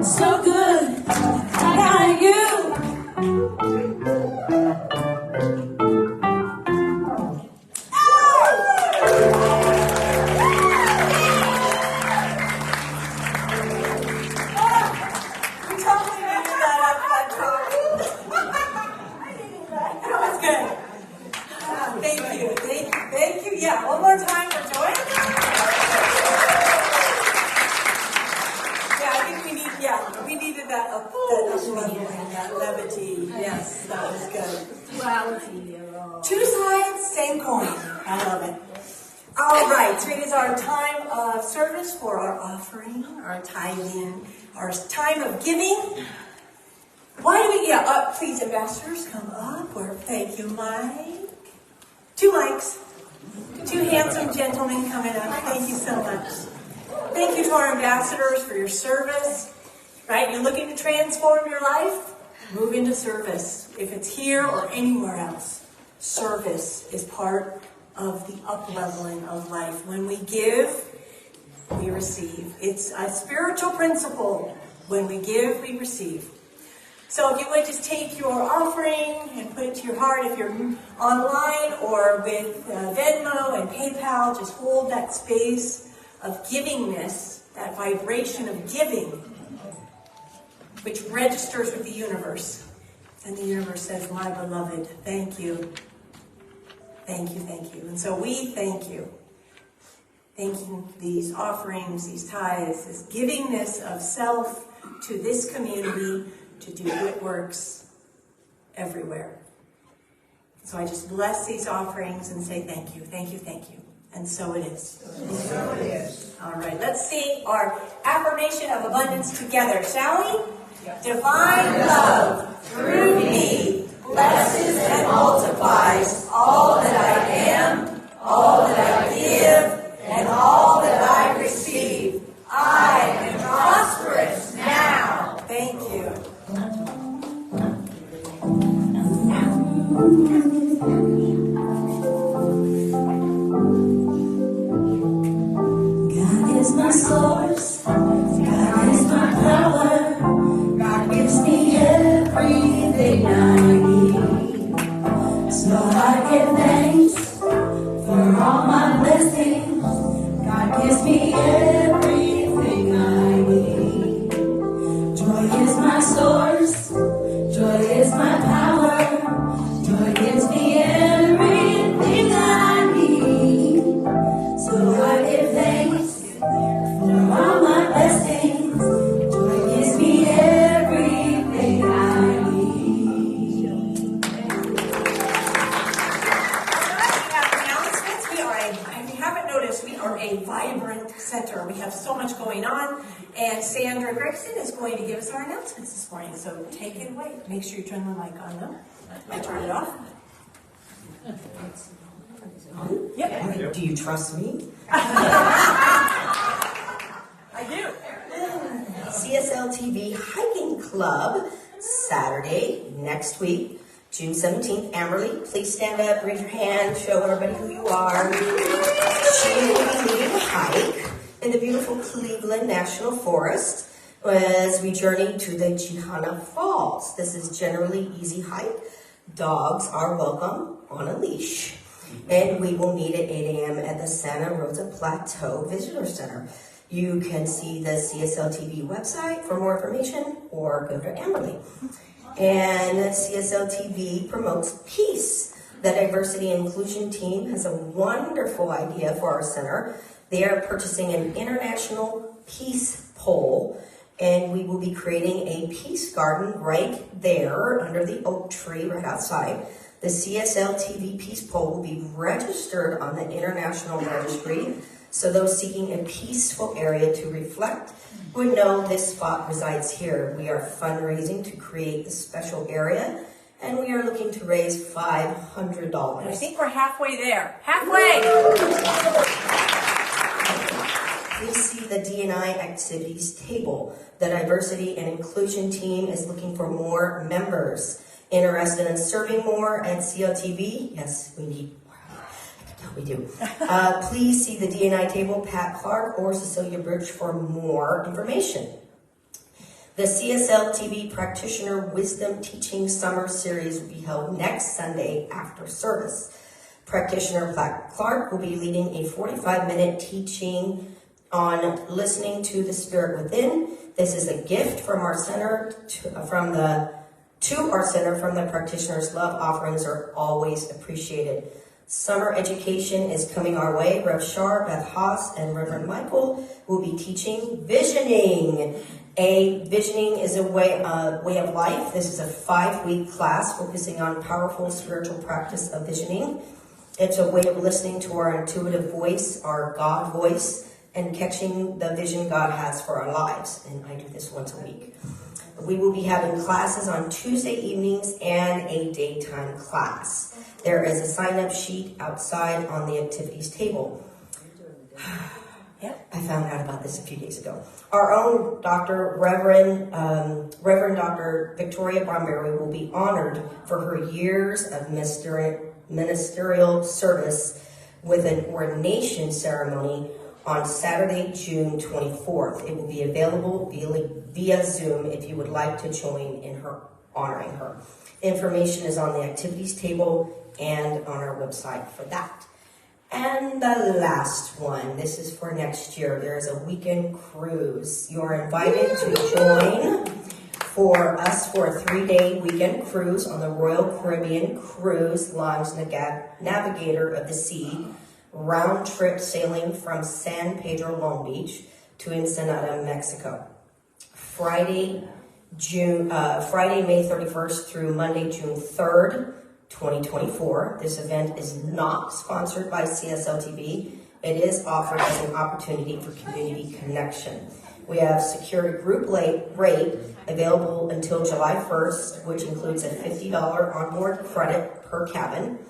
so good. I got you. You totally made that up that time. That was good. Thank you. Yeah, one more time for Joy. tithe, same coin. I love it. All right, so it is our time of service for our offering, our tithing, our time of giving. Why do we, please, ambassadors, come up. Thank you, Mike. 2 mics. 2 handsome gentlemen coming up. Thank you so much. Thank you to our ambassadors for your service. Right, you're looking to transform your life? Move into service. If it's here or anywhere else, service is part of the up-leveling of life. When we give, we receive. It's a spiritual principle. When we give, we receive. So if you would just take your offering and put it to your heart, if you're online or with Venmo and PayPal, just hold that space of givingness, that vibration of giving, which registers with the universe. And the universe says, my beloved, thank you. Thank you, thank you. And so we thank you. Thanking these offerings, these tithes, this givingness of self to this community to do good works everywhere. So I just bless these offerings and say thank you, thank you, thank you. And so it is. So it is. All right, let's sing our affirmation of abundance together, shall we? Divine love through me blesses and multiplies all that I am, all that I give, and all that I receive. I am prosperous now. Thank you. God is my source. God is my power. God gives me everything I need. So I give thanks for all my blessings. God gives me everything I need. Joy is my source. Joy is my power. Joy gives me everything I need. So I give thanks for all my blessings. Joy gives me everything I need. We have announcements. If you haven't noticed, we are a vibrant center. We have so much going on. And Sandra Gregson is going to give us our announcements this morning. So take it away. Make sure you turn the mic on though. I turn it off. Yep. Do you trust me? I do. CSL TV Hiking Club, Saturday, next week, June 17th. Amberly, please stand up, raise your hand, show everybody who you are. She will be leading a hike in the beautiful Cleveland National Forest as we journey to the Chihana Falls. This is generally easy hike. Dogs are welcome on a leash. And we will meet at 8 a.m. at the Santa Rosa Plateau Visitor Center. You can see the CSL TV website for more information or go to Amberly. And CSL TV promotes peace. The diversity and inclusion team has a wonderful idea for our center. They are purchasing an international peace pole, and we will be creating a peace garden right there under the oak tree right outside. The CSL TV Peace Pole will be registered on the International Registry, so those seeking a peaceful area to reflect would know this spot resides here. We are fundraising to create this special area, and we are looking to raise $500. I think we're halfway there. Halfway! Please see the D&I activities table. The diversity and inclusion team is looking for more members. Interested in serving more at CLTV? Yes, we need more. I can tell we do. Please see the D&I table, Pat Clark or Cecilia Birch for more information. The CSL TV Practitioner Wisdom Teaching Summer Series will be held next Sunday after service. Practitioner Clark will be leading a 45-minute teaching on listening to the spirit within. This is a gift from our center from the practitioners. Love offerings are always appreciated. Summer education is coming our way. Rev Shar, Beth Haas, and Reverend Michael will be teaching visioning. A visioning is a way of life. This is a 5-week class focusing on powerful spiritual practice of visioning. It's a way of listening to our intuitive voice, our God voice, and catching the vision God has for our lives. And I do this once a week. We will be having classes on Tuesday evenings and a daytime class. There is a sign-up sheet outside on the activities table. Yep, I found out about this a few days ago. Our own Dr. Reverend Dr. Victoria Bromberry will be honored for her years of ministerial service with an ordination ceremony on Saturday, June 24th. It will be available via Zoom if you would like to join in her honoring her. Information is on the activities table and on our website for that. And the last one, this is for next year. There is a weekend cruise. You are invited to join for a 3-day weekend cruise on the Royal Caribbean Cruise Line's Navigator of the Sea, round trip sailing from San Pedro, Long Beach to Ensenada, Mexico. Friday, May 31st through Monday, June 3rd, 2024. This event is not sponsored by CSL TV. It is offered as an opportunity for community connection. We have secured a group rate available until July 1st, which includes a $50 onboard credit per cabin.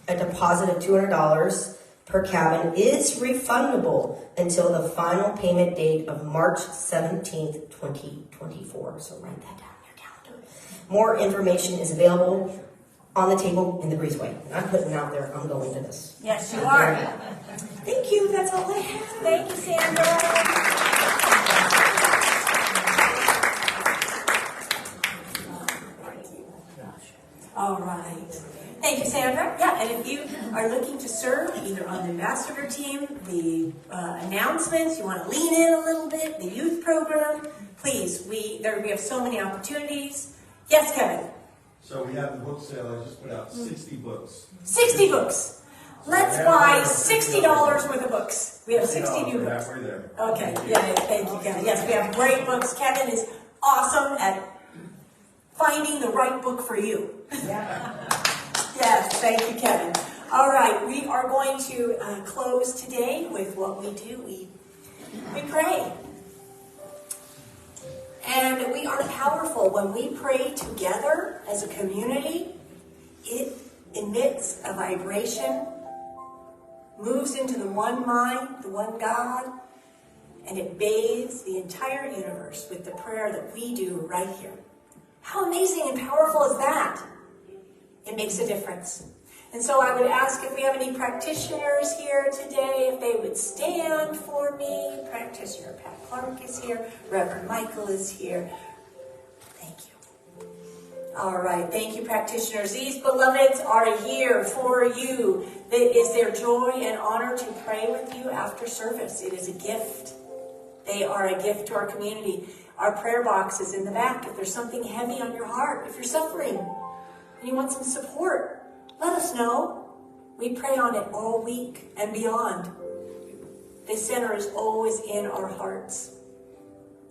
A deposit of $200 per cabin is refundable until the final payment date of March 17th, 2024. So write that down in your calendar. More information is available on the table in the breezeway. I'm putting it out there. I'm going to this. Yes, you are. Thank you. That's all I have. Thank you, Sandra. All right. Thank you, Sandra. Yeah, and if you are looking to serve either on the ambassador team, the announcements, you want to lean in a little bit, the youth program, please, we have so many opportunities. Yes, Kevin? So we have the book sale. I just put out 60 books. 60 books. Let's buy $60 worth of books. We have 60 new books. Halfway there. Okay, yeah, thank you, Kevin. Yes, we have great books. Kevin is awesome at finding the right book for you. Yes, thank you, Kevin. All right, we are going to close today with what we do. We pray. And we are powerful. When we pray together as a community, it emits a vibration, moves into the one mind, the one God, and it bathes the entire universe with the prayer that we do right here. How amazing and powerful is that? It makes a difference. And so I would ask if we have any practitioners here today, if they would stand for me. Practitioner Pat Clark is here. Reverend Michael is here. Thank you. All right. Thank you, practitioners. These beloveds are here for you. It is their joy and honor to pray with you after service. It is a gift. They are a gift to our community. Our prayer box is in the back. If there's something heavy on your heart, if you're suffering and you want some support, let us know. We pray on it all week and beyond. This center is always in our hearts.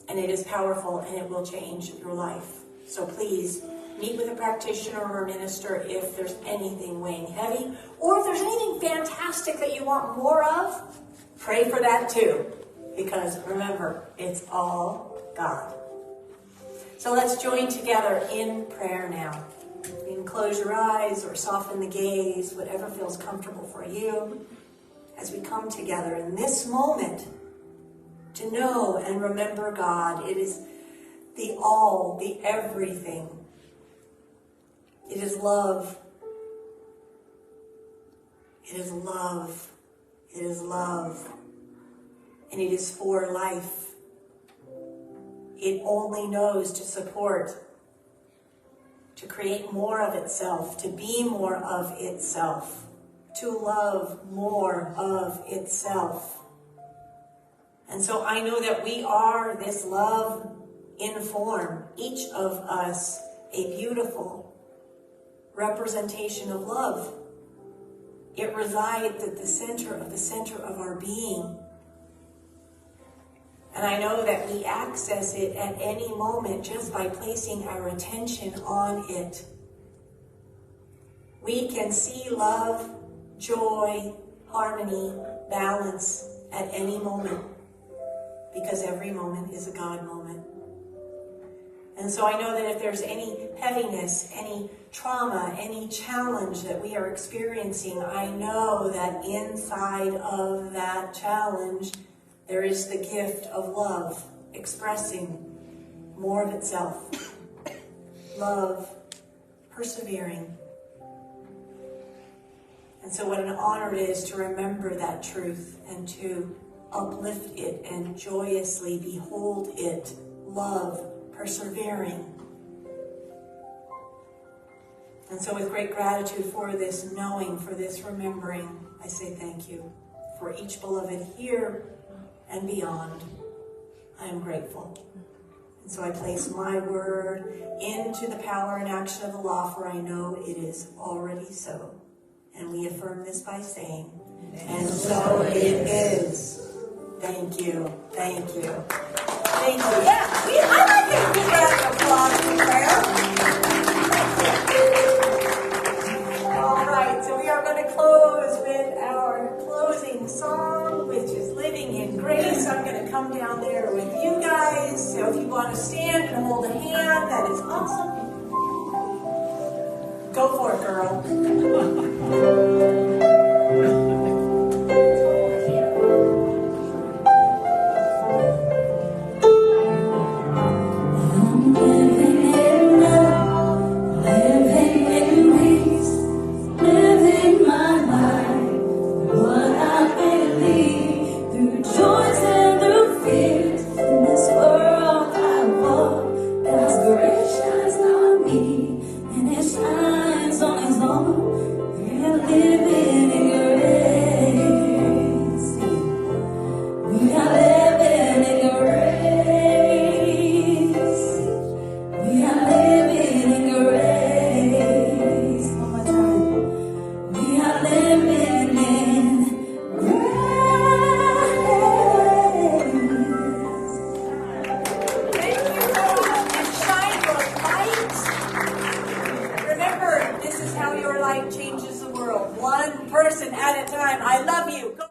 And it is powerful and it will change your life. So please meet with a practitioner or a minister if there's anything weighing heavy. Or if there's anything fantastic that you want more of, pray for that too. Because remember, it's all God. So let's join together in prayer now. You can close your eyes or soften the gaze, whatever feels comfortable for you, as we come together in this moment to know and remember God. It is the all, the everything. It is love. It is love. It is love. And it is for life. It only knows to support, to create more of itself, to be more of itself, to love more of itself. And so I know that we are this love in form, each of us a beautiful representation of love. It resides at the center of our being. And I know that we access it at any moment just by placing our attention on it. We can see love, joy, harmony, balance at any moment, because every moment is a God moment. And so I know that if there's any heaviness, any trauma, any challenge that we are experiencing, I know that inside of that challenge, there is the gift of love expressing more of itself. Love, persevering. And so what an honor it is to remember that truth and to uplift it and joyously behold it. Love, persevering. And so with great gratitude for this knowing, for this remembering, I say thank you for each beloved here and beyond. I am grateful. And so I place my word into the power and action of the law, for I know it is already so. And we affirm this by saying, and so it is. Thank you. Thank you. Thank you. Yeah, I like it. Give that an applause and prayer. All right, so we are going to close with our closing song, which is Living in Grace. I'm going to come down there with you guys. So if you want to stand and hold a hand, that is awesome. Go for it, girl. Changes the world, one person at a time. I love you. Go